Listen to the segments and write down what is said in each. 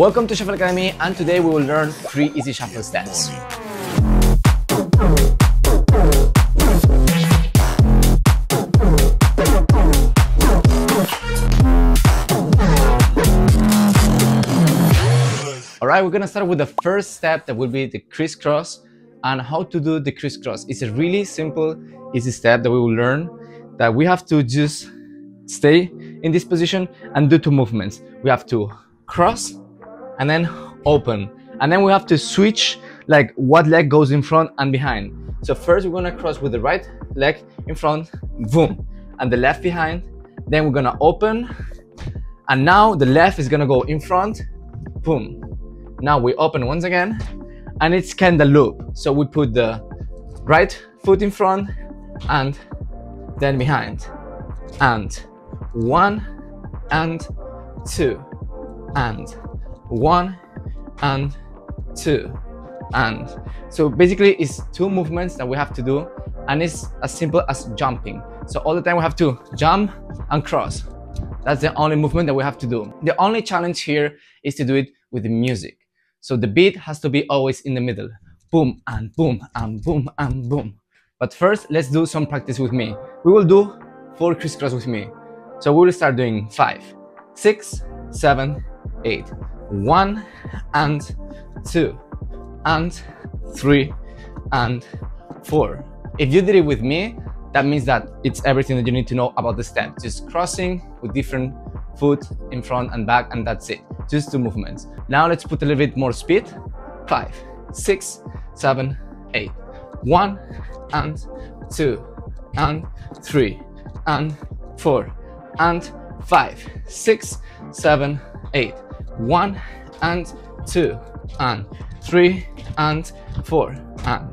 Welcome to Shuffle Academy, and today we will learn 3 easy shuffle steps. Alright, we're gonna start with the first step, that will be the Criss Cross. And how to do the Criss Cross. It's a really simple, easy step that we will learn, that we have to just stay in this position and do 2 movements. We have to cross and then open, and then we have to switch like what leg goes in front and behind. So first we're gonna cross with the right leg in front, boom, and the left behind. Then we're gonna open, and now the left is gonna go in front, boom. Now we open once again, and it's kind of loop. So we put the right foot in front and then behind, and 1 and 2 and 1 and 2 and. So basically it's 2 movements that we have to do, and it's as simple as jumping. So all the time we have to jump and cross. That's the only movement that we have to do. The only challenge here is to do it with the music. So the beat has to be always in the middle. Boom and boom and boom and boom. But first, let's do some practice with me. We will do 4 crisscross with me. So we will start doing 5, 6, 7, 8. 1 and 2 and 3 and 4. If you did it with me, that means that it's everything that you need to know about the step. Just crossing with different foot in front and back, and that's it. Just 2 movements. Now let's put a little bit more speed. 5, 6, 7, 8. 1 and 2 and 3 and 4 and 5, 6, 7, 8. 1 and 2 and 3 and 4 and.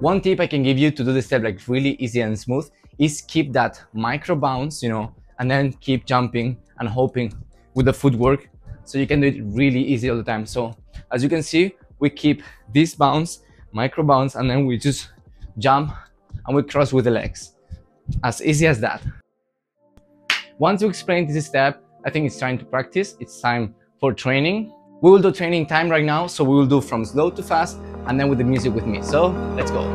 One tip I can give you to do this step like really easy and smooth is keep that micro bounce, you know, and then keep jumping and hopping with the footwork, so you can do it really easy all the time. So as you can see, we keep this bounce, micro bounce, and then we just jump and we cross with the legs. As easy as that. Once you explain this step, I think it's time to practice. It's time for training. We will do training time right now, so we will do from slow to fast and then with the music with me. So let's go.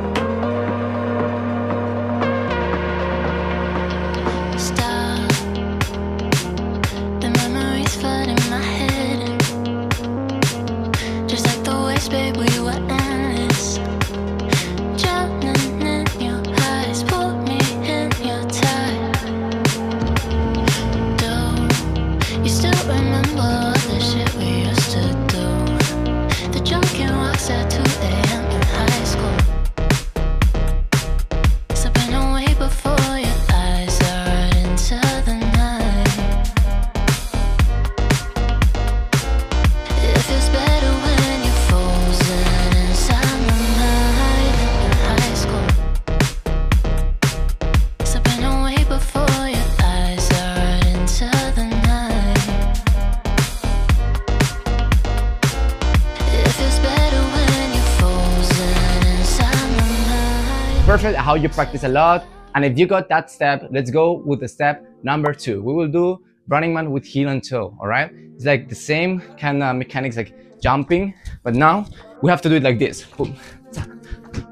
Perfect, how you practice a lot. And if you got that step, let's go with the step number 2. We will do running man with heel and toe. All right, it's like the same kind of mechanics like jumping, but now we have to do it like this. Boom.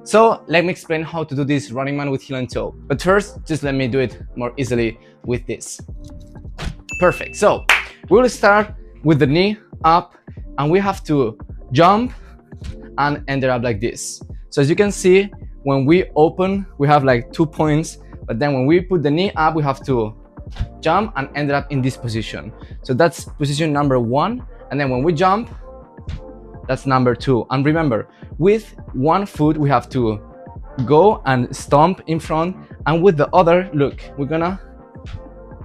So let me explain how to do this running man with heel and toe. But first, just let me do it more easily with this. Perfect. So we will start with the knee up, and we have to jump and end it up like this. So as you can see, when we open, we have like 2 points, but then when we put the knee up, we have to jump and end up in this position. So that's position number 1. And then when we jump, that's number 2. And remember, with 1 foot, we have to go and stomp in front, and with the other, look, we're gonna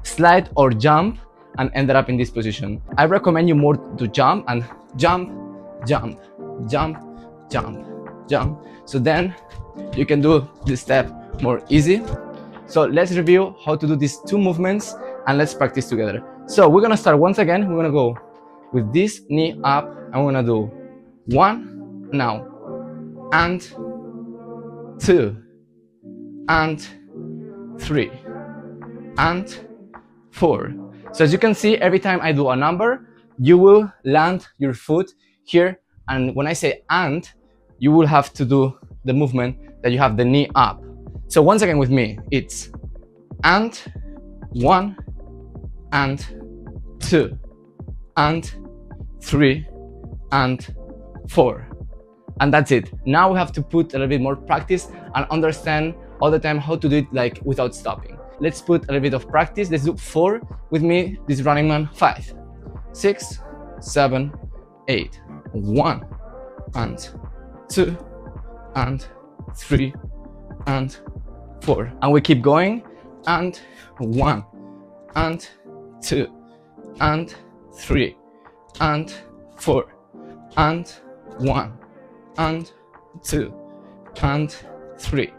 slide or jump and end up in this position. I recommend you more to jump and jump, jump, jump, jump, jump. So then you can do this step more easy. So let's review how to do these 2 movements, and let's practice together. So we're gonna start once again. We're gonna go with this knee up, and we're gonna do 1 now, and 2 and 3 and 4. So as you can see, every time I do a number, you will land your foot here, and when I say and, you will have to do the movement that you have the knee up. So once again with me, it's and 1 and 2 and 3 and 4, and that's it. Now we have to put a little bit more practice and understand all the time how to do it like without stopping. Let's put a little bit of practice. Let's do 4 with me, this running man. 5, 6, 7, 8, 1 and 2 and 3 and 4, and we keep going, and 1 and 2 and 3 and 4 and 1 and 2 and 3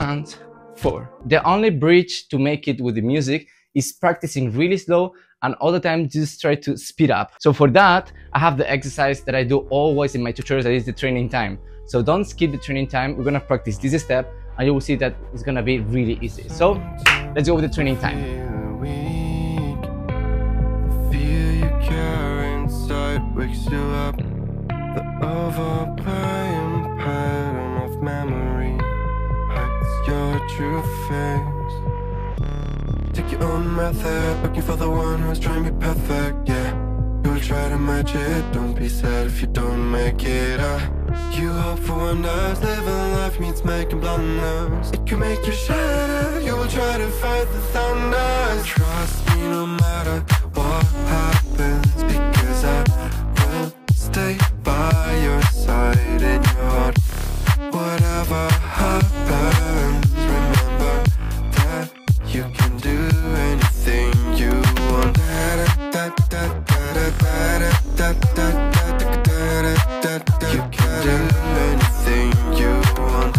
and 4. The only bridge to make it with the music is practicing really slow and all the time just try to speed up. So for that, I have the exercise that I do always in my tutorials, that is the training time. So don't skip the training time. We're gonna practice this step and you will see that it's gonna be really easy. So let's go with the training time. Feel your care inside wakes you up. The overplaying pattern of memory hides your true face. Take your own method, looking for the one who's trying to be perfect, yeah. You'll try to match it, don't be sad if you don't make it. You hope for wonders, living life means making blunders. It can make you shatter, you will try to fight the thunder. Trust me no matter what happens, because I will stay by your side in your heart. Whatever happens, remember that you can do anything you want. You can do anything you want.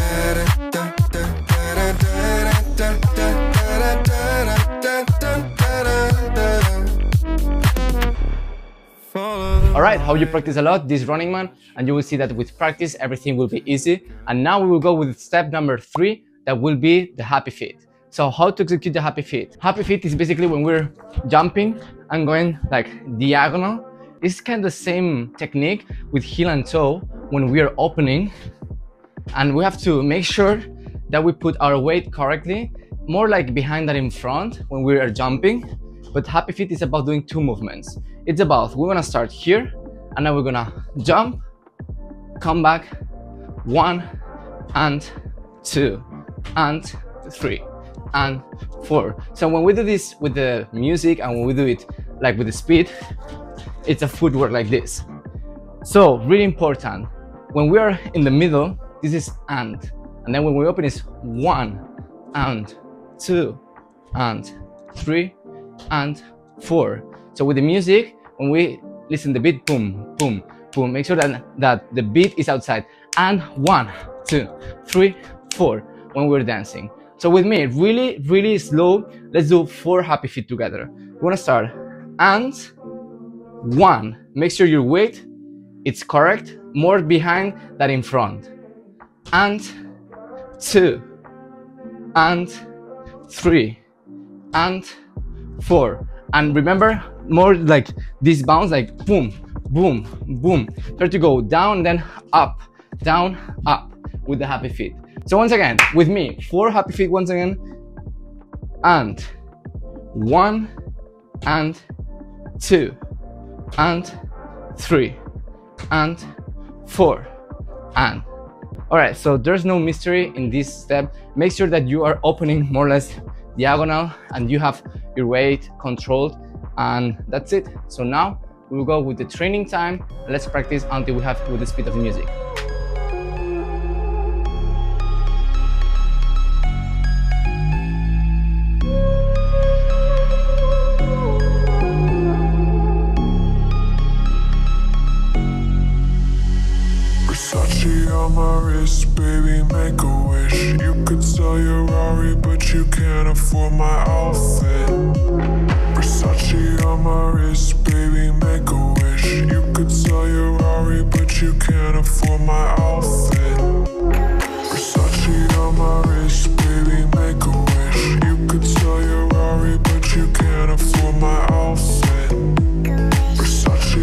Alright, how you practice a lot this running man, and you will see that with practice everything will be easy. And now we will go with step number 3, that will be the happy feet. So how to execute the happy feet? Happy feet is basically when we're jumping and going like diagonal. It's kind of the same technique with heel and toe when we are opening, and we have to make sure that we put our weight correctly, more like behind than in front when we are jumping. But happy feet is about doing 2 movements. It's about, we're gonna start here and now we're gonna jump, come back, 1 and 2 and 3 and 4. So when we do this with the music and when we do it like with the speed, it's a footwork like this. So really important, when we are in the middle, this is and then when we open is 1 and 2 and 3 and 4. So with the music, when we listen the beat, boom, boom, boom, make sure that the beat is outside, and 1, 2, 3, 4 when we're dancing. So with me, really, really slow, let's do 4 happy feet together. We're gonna start, and 1, make sure your weight, it's correct, more behind than in front, and 2, and 3, and 4. And remember, more like this bounce, like boom, boom, boom. Try to go down, then up, with the happy feet. So once again, with me, 4 happy feet once again, and 1, and 2, and 3, and 4, and. Alright, so there's no mystery in this step. Make sure that you are opening more or less diagonal and you have your weight controlled, and that's it. So now we will go with the training time. Let's practice until we have with the speed of the music. Versace on my wrist, baby, make a wish. You could sell your Rari, but you can't afford my outfit. Versace on my wrist, baby, make a wish. You could sell your Rari, but you can't afford my outfit. Versace on my wrist, baby, make a wish. You could sell your Rari, but you can't afford my outfit. Versace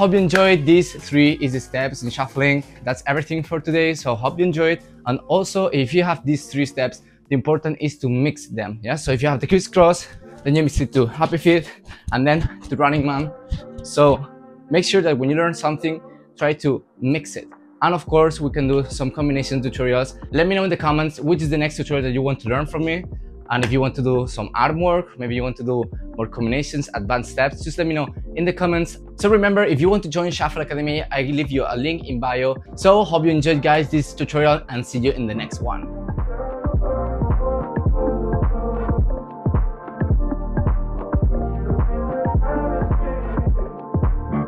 hope you enjoyed these 3 easy steps in shuffling. That's everything for today, so hope you enjoyed. And also, if you have these 3 steps, the important is to mix them. Yeah, so if you have the crisscross, then you mix it to happy feet and then to running man. So make sure that when you learn something, try to mix it. And of course, we can do some combination tutorials. Let me know in the comments which is the next tutorial that you want to learn from me. And if you want to do some arm work, maybe you want to do more combinations, advanced steps, just let me know in the comments. So remember, if you want to join Shuffle Academy, I leave you a link in bio. So hope you enjoyed, guys, this tutorial, and see you in the next one.